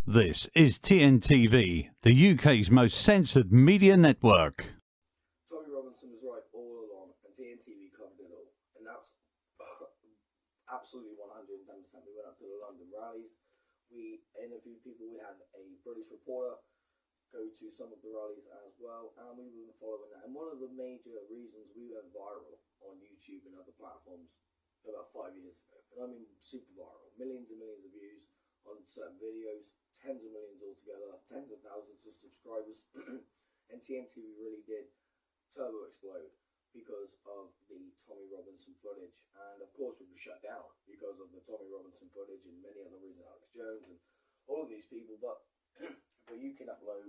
This is TNTV, the UK's most censored media network. Tommy Robinson was right all along, and TNTV covered it all. And that's absolutely 110%. We went up to the London rallies, we interviewed people, we had a British reporter go to some of the rallies as well, and we were following that. And one of the major reasons we went viral on YouTube and other platforms about 5 years ago, and I mean super viral, millions and millions of views on certain videos, tens of millions altogether, tens of thousands of subscribers, and TNTV really did turbo explode because of the Tommy Robinson footage. And of course we were shut down because of the Tommy Robinson footage and many other reasons, Alex Jones and all of these people, but you can upload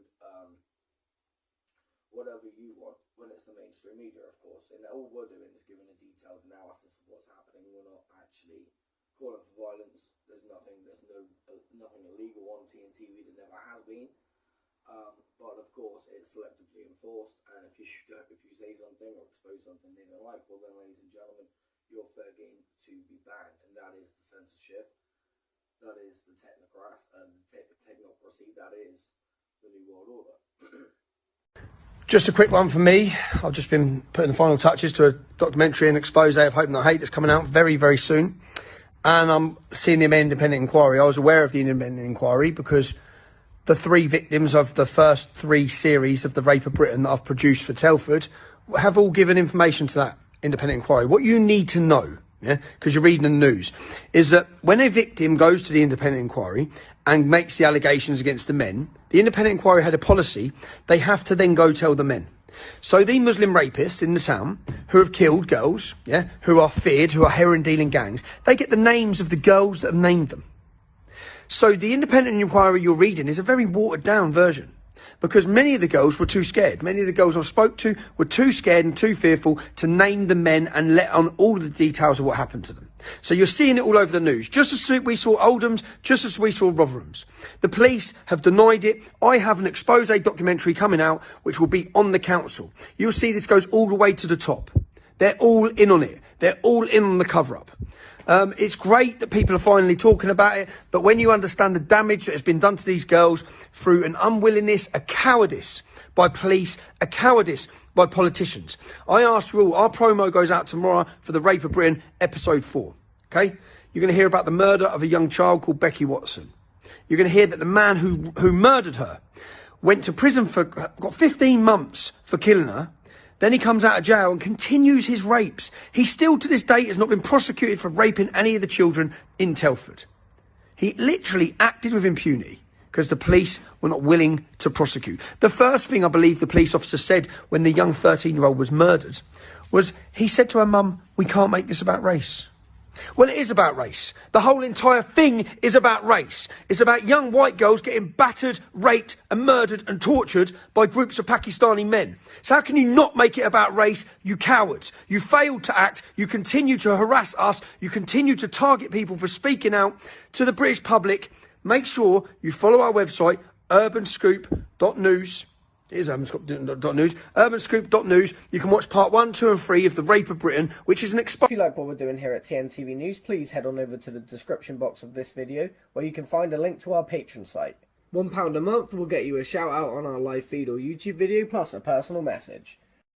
whatever you want when it's the mainstream media, of course, and all we're doing is giving a detailed analysis of what's happening. We're not actually calling for violence. There's nothing illegal on TNTV. There never has been. But of course, it's selectively enforced. And if you say something or expose something they don't like, well then, ladies and gentlemen, you're fair game to be banned. And that is the censorship. That is the technocracy. That is the New World Order. Just a quick one from me. I've just been putting the final touches to a documentary and expose of Hope Not Hate that's coming out very, very soon. And I'm seeing the independent inquiry. I was aware of the independent inquiry because the 3 victims of the first 3 series of the Rape of Britain that I've produced for Telford have all given information to that independent inquiry. What you need to know, because you're reading the news, is that when a victim goes to the independent inquiry and makes the allegations against the men, the independent inquiry had a policy. They have to then go tell the men. So the Muslim rapists in the town who have killed girls, who are feared, who are heroin dealing gangs, they get the names of the girls that have named them. So the independent inquiry you're reading is a very watered down version because many of the girls were too scared. Many of the girls I spoke to were too scared and too fearful to name the men and let on all the details of what happened to them. So you're seeing it all over the news. Just as we saw Oldham's, just as we saw Rotherham's. The police have denied it. I have an expose documentary coming out, which will be on the council. You'll see this goes all the way to the top. They're all in on it. They're all in on the cover-up. It's great that people are finally talking about it, but when you understand the damage that has been done to these girls through an unwillingness, a cowardice by police, a cowardice by politicians. I ask you all, our promo goes out tomorrow for the Rape of Britain, episode 4. Okay? You're going to hear about the murder of a young child called Becky Watson. You're going to hear that the man who murdered her went to prison got 15 months for killing her. Then he comes out of jail and continues his rapes. He still to this date has not been prosecuted for raping any of the children in Telford. He literally acted with impunity because the police were not willing to prosecute. The first thing I believe the police officer said when the young 13-year-old was murdered was he said to her mum, "We can't make this about race." Well, it is about race. The whole entire thing is about race. It's about young white girls getting battered, raped and murdered and tortured by groups of Pakistani men. So how can you not make it about race, you cowards? You failed to act. You continue to harass us. You continue to target people for speaking out to the British public. Make sure you follow our website, urbanscoop.news. It is urbanscoop.news. Urbanscoop.news. You can watch part 1, 2 and 3 of The Rape of Britain, which is an If you like what we're doing here at TNTV News, please head on over to the description box of this video where you can find a link to our Patreon site. £1 a month will get you a shout out on our live feed or YouTube video plus a personal message.